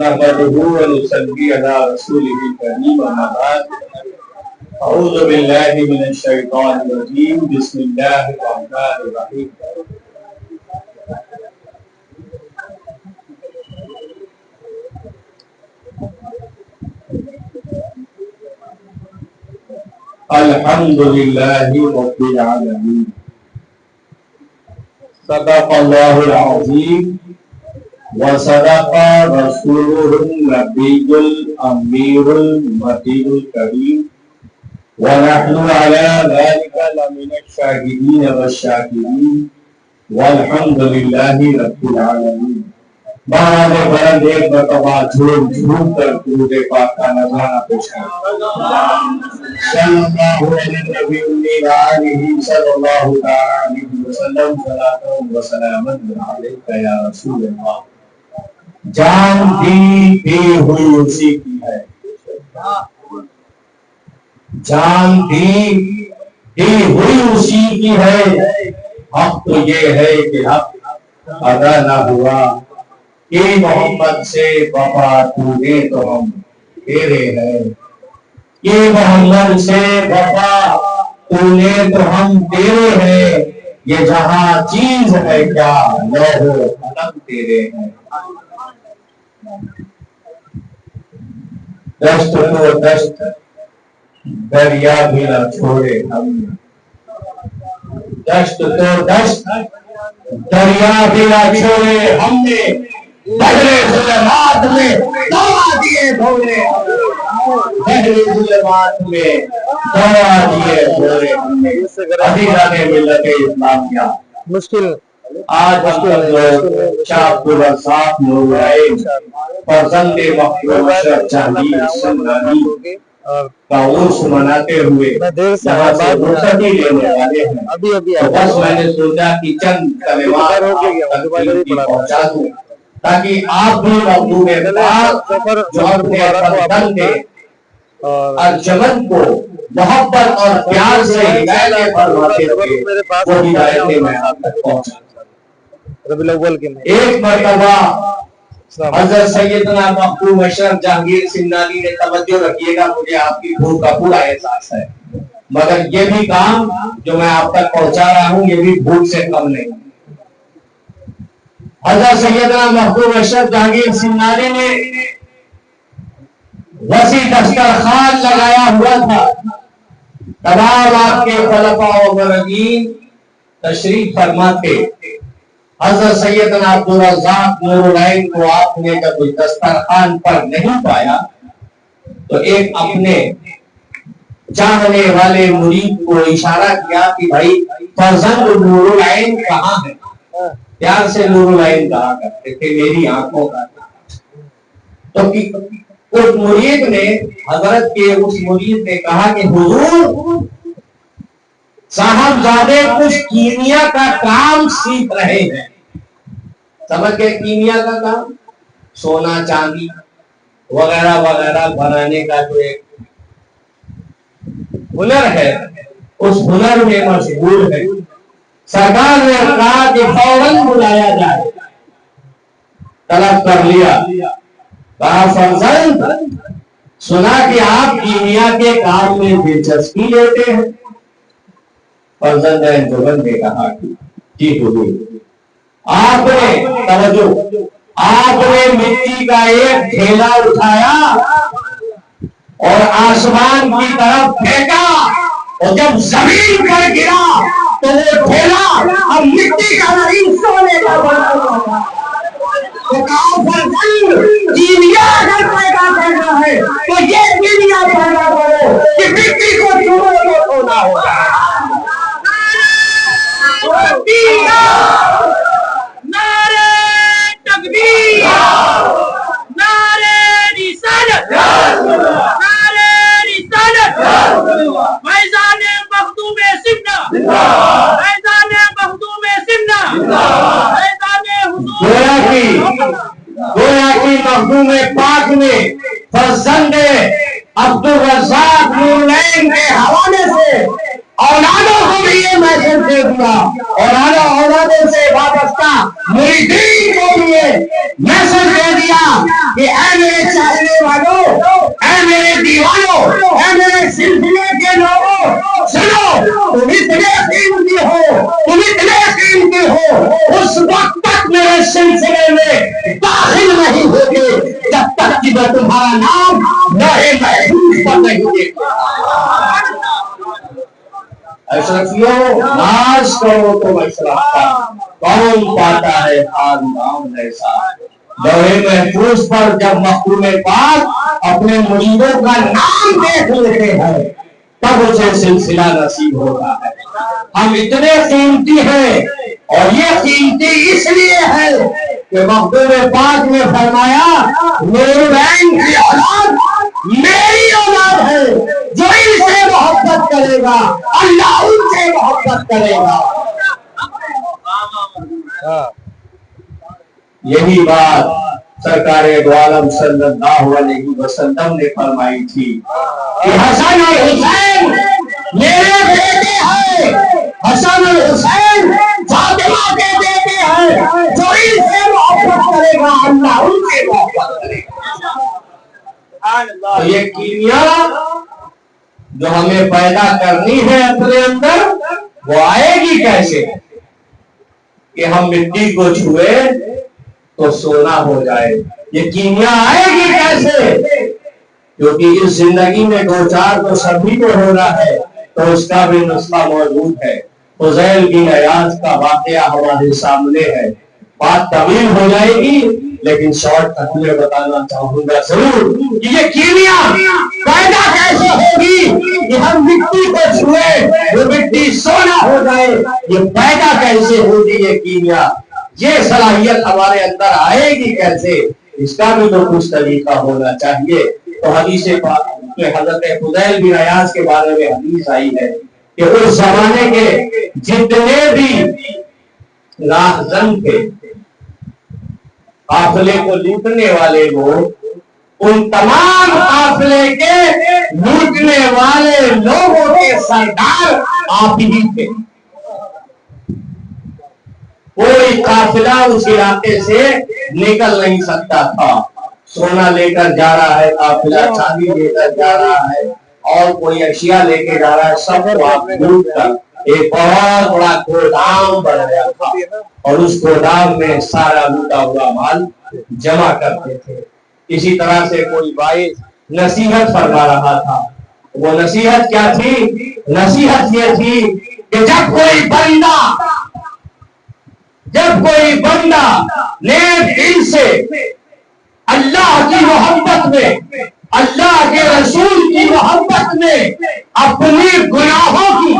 نحمده ونصلي على رسوله الكريم أما بعد أعوذ بالله من الشيطان الرجيم بسم الله الرحمن الرحيم الحمد لله رب العالمين صدق الله العظيم وصدق رسوله النبي الأمير المتين الكريم ونحن على ذلك لمن الشاهدين والشاكرين والحمد لله رب العالمین۔ بہرحال بلند ایک مرتبہ جھوم جھوم کر درود پاک کا نذرانہ پیش کریں۔ صلی اللہ علیہ نبی علیہ صلی اللہ علیہ وسلم صلاۃ و سلام علیک یا رسول اللہ۔ جان بھی دی ہوئی اسی کی ہے، جان بھی دی ہوئی اسی کی ہے، حق تو یہ ہے کہ حق ادا نہ ہوا، کہ محمد سے وفا تو نے تو ہم تیرے ہیں، کہ محمد سے وفا تو نے تو ہم تیرے ہیں، یہ جہاں چیز ہے کیا لوح و قلم تیرے ہیں۔ دشت تو دشت دریا بھی نہ چھوڑے ہم نے، دشت تو دشت دریا بھی نہ چھوڑے ہم نے، بحر ظلمات میں دوا دیے بھولے، بحر ظلمات میں دوا دیے بھولے ہم نے۔ عزیزان ملت اسلامیہ، مشکل آج ہم لوگ شاہ عبدالرزاق نورالعین فرزند مخدوم اشرف جہانگیر سندانی کا عرس مناتے ہوئے یہاں سے رخصتی لینے والے ہیں، تو بس میں نے سوچا کہ چند کلمات آپ تک پہنچا دوں تاکہ آپ بھی مخدوم پاک جو اپنے فرزند ارجمند کو محبت اور پیار سے ہدایت فرماتے تھے، وہ ہدایتیں میں آپ تک پہنچا دوں۔ ایک مرتبہ حضرت سیدنا مخدوم اشرف جہانگیر سندانی نے، توجہ رکھیے گا، مجھے آپ کی بھوک کا پورا احساس ہے، مگر یہ بھی کام جو میں آپ تک پہنچا رہا ہوں یہ بھی بھوک سے کم نہیں۔ حضرت سیدنا مخدوم اشرف جہانگیر سندانی نے وسیع دسترخوان لگایا ہوا تھا، تمام آپ کے خلفاء و برادرین تشریف فرما تھے۔ حضرت سیدنا عبدالرزاق نورالعین کو آپ نے جب دسترخوان پر نہیں پایا تو ایک اپنے چاہنے والے مرید کو اشارہ کیا کہ بھائی فرزند نورالعین کہاں ہے؟ پیار سے نورالعین کہا کرتے تھے، میری آنکھوں کا۔ تو اس مرید نے، حضرت کے اس مرید نے کہا کہ حضور صاحبزادے کچھ کیمیا کا کام سیکھ رہے ہیں۔ سمجھ گئے کیمیا کا کام؟ سونا چاندی وغیرہ وغیرہ بنانے کا جو ایک ہنر ہے، اس ہنر میں مشغول ہے۔ سرکار نے کہا کہ فوراً بلایا جائے، طلب کر لیا، کہا فرزند سنا کہ آپ کیمیا کے کام میں دلچسپی لیتے ہیں۔ فرزند انجمن نے کہا کہ جی حضور، آپ نے توجہ، آپ نے مٹی کا ایک ڈھیلا اٹھایا اور آسمان کی طرف پھینکا، اور جب زمین پر گرا تو وہ ڈھیلا اب مٹی کا نہیں سونے کا بنا ہوا۔ تو کہا فرزند کیمیا اگر پیدا کرنا ہے تو یہ کیمیا پیدا کرو کہ مٹی کو چھوڑو تو سونا ہوگا۔ نعرہ تکبیر، نعرہ رسالت، نعرہ رسالت، فیضان مخدوم سمنا، فیضان مخدوم سمنا، فیضان حضور۔ گویا کی مخدوم پاک نے فرزند عبدالرزاق نورالعین کے حوالے سے اولادوں کو بھی یہ میسج دے دیا، اولادوں سے وابستہ مریدین کو بھی یہ میسج دے دیا کہ اے میرے چاہنے والوں، اے میرے دیوانوں، اے میرے سلسلے کے لوگوں، سنو، تم اتنے قیمتی ہو، تم اتنے قیمتی ہو، اس وقت تک میرے سلسلے میں داخل نہیں ہوگے جب تک کہ میں تمہارا نام لوہے محفوظ پر نہیں دیکھتا۔ اشرفیوں، ناز کرو تو اشرف کا، کون پاتا ہے خاندان ایسا۔ لوہے محفوظ پر جب مخدوم پاک اپنے مریدوں کا نام دیکھ لیتے ہیں تب اسے سلسلہ نصیب ہوتا ہے۔ ہم اتنے قیمتی ہیں، اور یہ قیمتی اس لیے ہے کہ مخدوم پاک نے فرمایا میرے بہن کی اولاد میری اولاد ہے، جو ان سے محبت کرے گا اللہ ان سے محبت کرے گا۔ یہی بات سرکار دو عالم صلی اللہ علیہ وسلم نے فرمائی تھی کہ حسن اور حسین میرے بیٹے ہیں، حسن اور حسین فاطمہ کے بیٹے ہیں، جو ان سے محبت کرے گا اللہ ان سے محبت کرے گا۔ تو یہ کیمیا جو ہمیں پیدا کرنی ہے اپنے اندر، وہ آئے گی کیسے کہ ہم مٹی کو چھوئے تو سونا ہو جائے؟ یہ کیمیا آئے گی کیسے؟ کیونکہ اس زندگی میں دو چار تو سبھی کو ہونا ہے، تو اس کا بھی نسخہ موجود ہے۔ فضیل بن عیاض کا واقعہ ہمارے سامنے ہے، بات طویل ہو جائے گی لیکن شارٹ کٹ میں بتانا چاہوں گا ضرور کہ یہ کیمیا پیدا کیسے ہوگی کہ ہم مٹی کو چھوئے وہ مٹی سونا ہو جائے، یہ پیدا کیسے ہوگی یہ کیمیا، یہ صلاحیت ہمارے اندر آئے گی کیسے؟ اس کا بھی تو کچھ طریقہ ہونا چاہیے۔ تو حدیث پاک میں حضرت فضیل بن عیاض کے بارے میں حدیث آئی ہے کہ اس زمانے کے جتنے بھی راہزن تھے، قافلے کو لوٹنے والے لوگ، ان تمام قافلے کے لوٹنے والے لوگوں کے سردار آپ ہی تھے۔ کوئی قافلہ اس علاقے سے نکل نہیں سکتا تھا۔ سونا لے کر جا رہا ہے قافلہ، چاندی لے کر جا رہا ہے، اور کوئی اشیاء لے کے جا رہا ہے، سب کو آپ لوٹ کر ایک بہت بڑا گودام بن گیا تھا، اور اس گودام میں سارا لوٹا ہوا مال جمع کرتے تھے۔ اسی طرح سے کوئی بھائی نصیحت فرما رہا تھا۔ وہ نصیحت کیا تھی؟ نصیحت یہ تھی کہ جب کوئی بندہ نیک دل سے اللہ کی محبت میں، اللہ کے رسول کی محبت میں اپنے گناہوں کی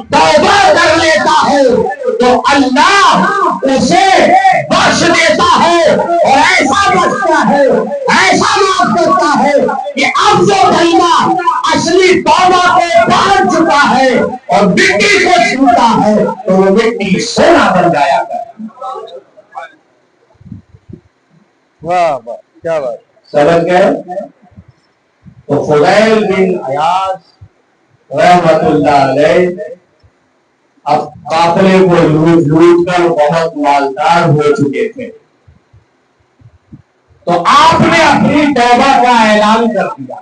توبہ کر لیتا ہے تو اللہ اسے بخش دیتا ہے، اور ایسا بخشتا ہے، ایسا معاف کرتا ہے کہ اب جو بندہ اصلی توبہ کو پہنچ چکا ہے اور مٹی کو چھوتا ہے تو وہ مٹی سونا بن جایا کرتا۔ واہ واہ، کیا بات! سبق ہے۔ تو فضیل بن عیاض رحمت اللہ علیہ اب قافلے کو لوٹ کر بہت مالدار ہو چکے تھے، تو آپ نے اپنی توبہ کا اعلان کر دیا،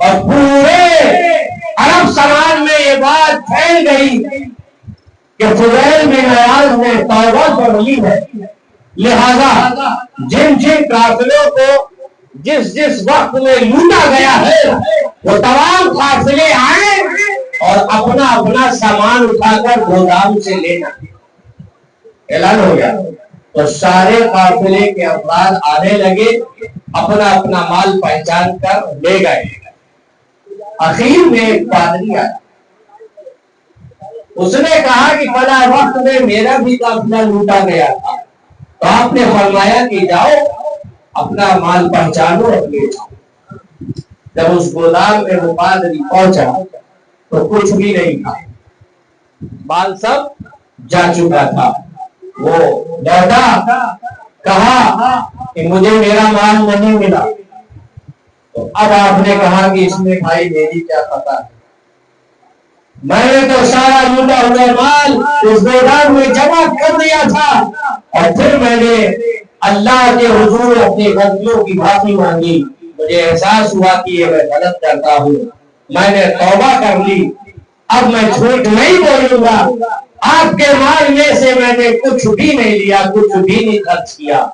اور پورے عرب سماج میں یہ بات پھیل گئی کہ فضیل بن عیاض نے توبہ کر لی ہے، لہذا جن قافلوں کو جس وقت میں لوٹا گیا ہے وہ تمام قافلے آئے اور اپنا اپنا سامان اٹھا کر گودام سے لینا اعلان ہو گیا۔ تو سارے قافلے کے افراد آنے لگے، اپنا اپنا مال پہچان کر لے گئے۔ اخیر میں ایک پادری آیا، اس نے کہا کہ فلاں وقت میں میرا بھی قافلہ لوٹا گیا تھا، تو آپ نے فرمایا کہ جاؤ اپنا مال پہچانو اور لے جاؤ۔ جب اس گودام میں وہ پادری پہنچا تو کچھ بھی نہیں تھا، مال سب جا چکا تھا۔ وہ لوٹا، کہا کہ مجھے میرا مال نہیں ملا۔ تو اب آپ نے کہا کہ اس میں بھائی میری کیا پتہ ہے، میں نے تو سارا لوٹا ہوا مال اس گودام میں جمع کر دیا تھا، اور پھر میں نے اللہ کے حضور اپنی غلطیوں کی معافی مانگی، مجھے احساس ہوا کہ یہ میں غلط کرتا ہوں، میں نے توبہ کر لی، اب میں جھوٹ نہیں بولوں گا، آپ کے مال میں سے میں نے کچھ بھی نہیں لیا، کچھ بھی نہیں خرچ کیا،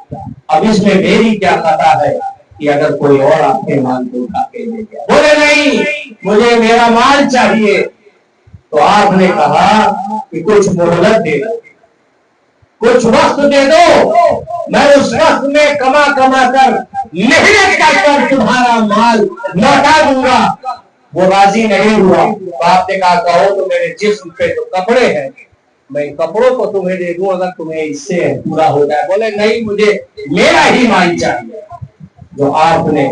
اب اس میں میری کیا خطا ہے کہ اگر کوئی اور آپ کے مال کو اٹھا کے لے گیا؟ بولے نہیں، مجھے میرا مال چاہیے۔ تو آپ نے کہا کہ کچھ مہلت دے دو، کچھ وقت دے دو، میں اس وقت میں کما کما کر محنت کر تمہارا مال لوٹا دوں گا۔ وہ راضی نہیں ہوا، تو آپ نے کہا کہو تو میرے جسم پہ جو کپڑے ہیں میں کپڑوں کو تمہیں دے دوں اگر تمہیں اس سے پورا ہو جائے۔ بولے نہیں، مجھے میرا ہی مال چاہیے جو آپ نے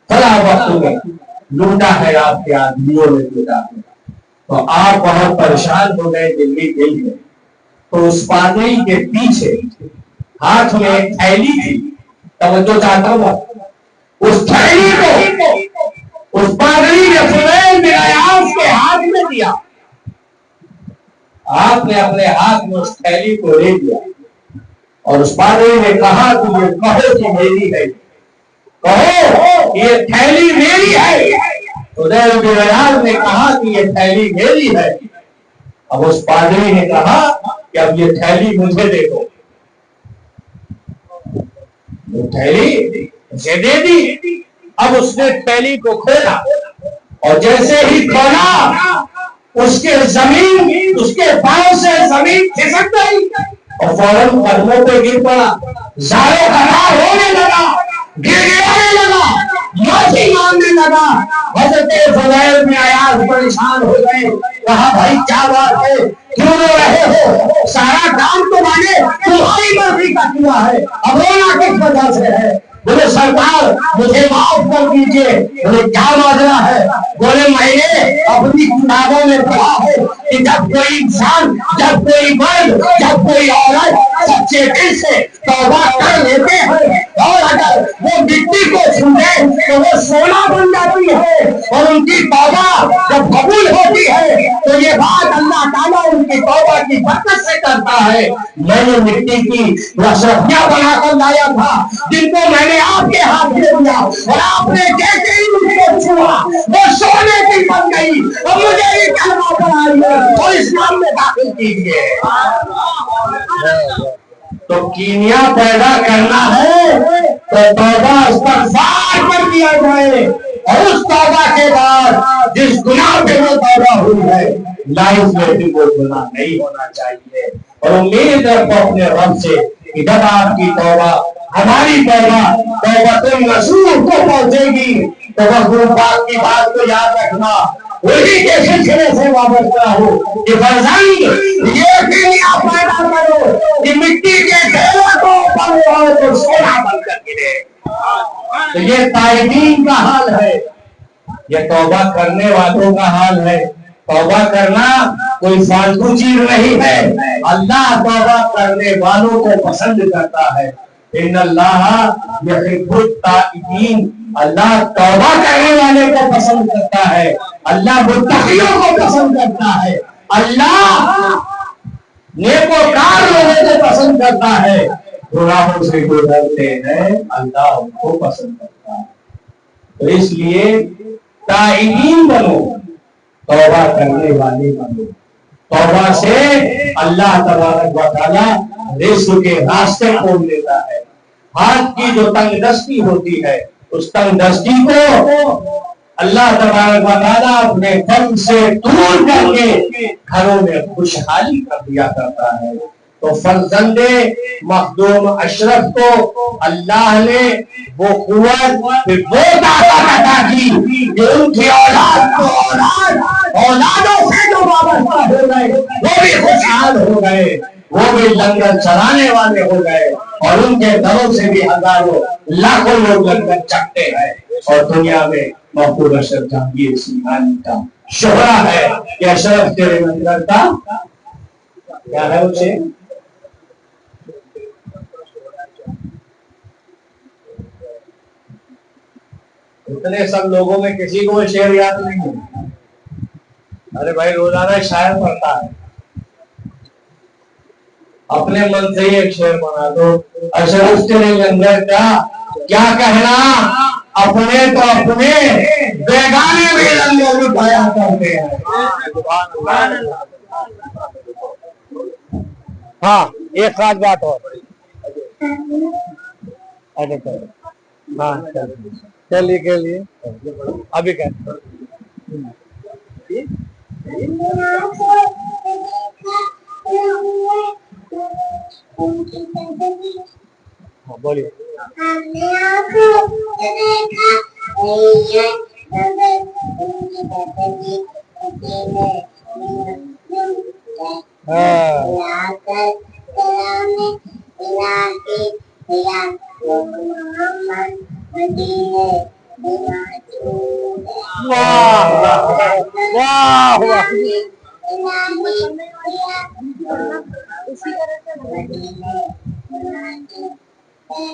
فلاں وقت میں لوٹا ہے، آپ کے آدمیوں نے لوٹا ہے۔ تو آپ بہت پریشان ہو گئے، دلی گئی ہے، تو اس پادری کے پیچھے ہاتھ میں ایک تھیلی تھی، توجہ چاہتا ہوں، اس تھیلی کو اس پادری نے فضیل بن عیاض کے ہاتھ میں دیا۔ آپ نے اپنے ہاتھ میں اس تھیلی کو لے دیا اور اس پادری نے کہا کہ یہ کہو کہ میری ہے، کہو یہ تھیلی میری ہے۔ فضیل بن عیاض نے کہا کہ یہ تھیلی میری ہے۔ اب اس پادری نے کہا کہ اب یہ تھیلی مجھے دے دو، وہ تھیلی اسے دے دی۔ اب اس نے تھیلی کو کھولا اور جیسے ہی کھولا اس کے زمین، اس کے پاؤں سے زمین کھسک گئی اور فوراً قدموں پہ گر پڑا، زارے خراب ہونے لگا، گڑگڑانے لگا، معافی مانگنے لگا۔ حضرت فضیل بن عیاض پریشان ہو گئے، کہا بھائی کیا بات ہے، کیوں رو رہے ہو؟ سارا کام تو میں نے تمہاری مرضی کا کیا ہے، اب رونا کس وجہ سے ہے؟ بولے سرکار مجھے معاف کر دیجئے۔ بولے کیا ماجرا ہے؟ بولے میں نے اپنی کتابوں میں پڑھا ہے کہ جب کوئی انسان، جب کوئی مرد، جب کوئی عورت سچے دل سے توبہ کر لیتے ہیں اور اگر وہ مٹی کو چھوئے تو وہ سونا بن جاتی ہے، اور ان کی توبہ جب قبول ہوتی ہے تو یہ بات اللہ تعالیٰ ان کی توبہ کی برکت سے کرتا ہے۔ میں نے مٹی کی اشرفیاں بنا کر لایا تھا جن کو میں نے آپ کے ہاتھ میں دیا، اور آپ نے جیسے ہی مجھ کو چھوا وہ سونے کی بن گئی، اور مجھے بھی کلمہ پڑھائیے اور اسلام میں داخل کیجیے۔ تو کیمیا پیدا کرنا ہے تو توبہ استغفار کر دیا جائے، اور اس توبہ کے بعد جس گناہ پہ وہ توبہ ہوئی ہے لائف میں بھی وہ گناہ نہیں ہونا چاہیے۔ اور امید رکھو اپنے رب سے کہ جب آپ کی توبہ، ہماری توبہ توبۃ نصوح کو پہنچے گی تو محبوب پاک کی بات کو یاد رکھنا، وہی کے سلسلے سے وابستہ ہو کہ فرزند یہ دنیا پیدا کرو کہ مٹی کے ڈھیروں کو اوپر ہو تو سونا بن کر گرے۔ تو یہ تائبین کا حال ہے، یہ توبہ کرنے والوں کا حال ہے۔ توبہ کرنا کوئی فالتو چیز نہیں ہے، اللہ توبہ کرنے والوں کو پسند کرتا ہے۔ ان اللہ یحب التائبین، اللہ توبہ کرنے والے کو پسند کرتا ہے، اللہ متقیوں کو پسند کرتا ہے، اللہ نیکوکار لوگوں کو پسند کرتا ہے، گناہوں سے جو ڈرتے ہیں اللہ ان کو پسند کرتا ہے۔ تو اس لیے تائبین بنو، توبہ کرنے والے بنو۔ توبہ سے اللہ تبارک و تعالی رزق کے راستے کھول دیتا ہے۔ ہاتھ کی جو تنگ دستی ہوتی ہے اس تنگ دستی کو اللہ تبارک و تعالی اپنے فضل سے دور کر کے گھروں میں خوشحالی کر دیا کرتا ہے۔ تو فرزند مخدوم اشرف کو اللہ نے وہ قوت، وہ طاقت عطا کی کہ ان کی اولاد کو اولادوں سے جو وابستہ ہو گئے وہ بھی خوشحال ہو گئے، وہ بھی لنگر چلانے والے ہو گئے، اور ان کے گھروں سے بھی ہزاروں لاکھوں لوگ لنگر چکتے ہیں۔ اور دنیا میں محبوب اشرف جہانگیر سنگھانی کا شہرہ ہے کہ اشرف تیرے لنگر کا کیا ہے اسے اتنے سب لوگوں میں کسی کو شعر یاد نہیں ہے۔ ارے بھائی روزانہ شاعر پڑھتا ہے، اپنے من سے ہی ایک شعر بنا دو. اشرف کے اندر کیا کہنا، اپنے تو اپنے بیگانے میں رنگ اٹھایا کرتے ہیں. ہاں ایک خاص بات اور. ہاں چلیے کے لیے ابھی کہ بولیے.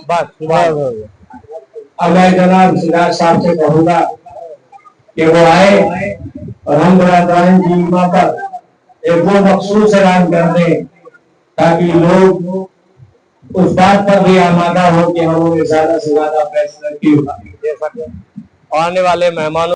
بس اب میں جناب سراج صاحب سے کہوں گا کہ وہ آئے اور ہم برادران جیما پر ایک وہ مخصوص اعلان کر دیں تاکہ لوگ اس بات پر بھی آمادہ ہو کہ ہم انہیں زیادہ سے زیادہ فیصلہ کی آنے والے مہمانوں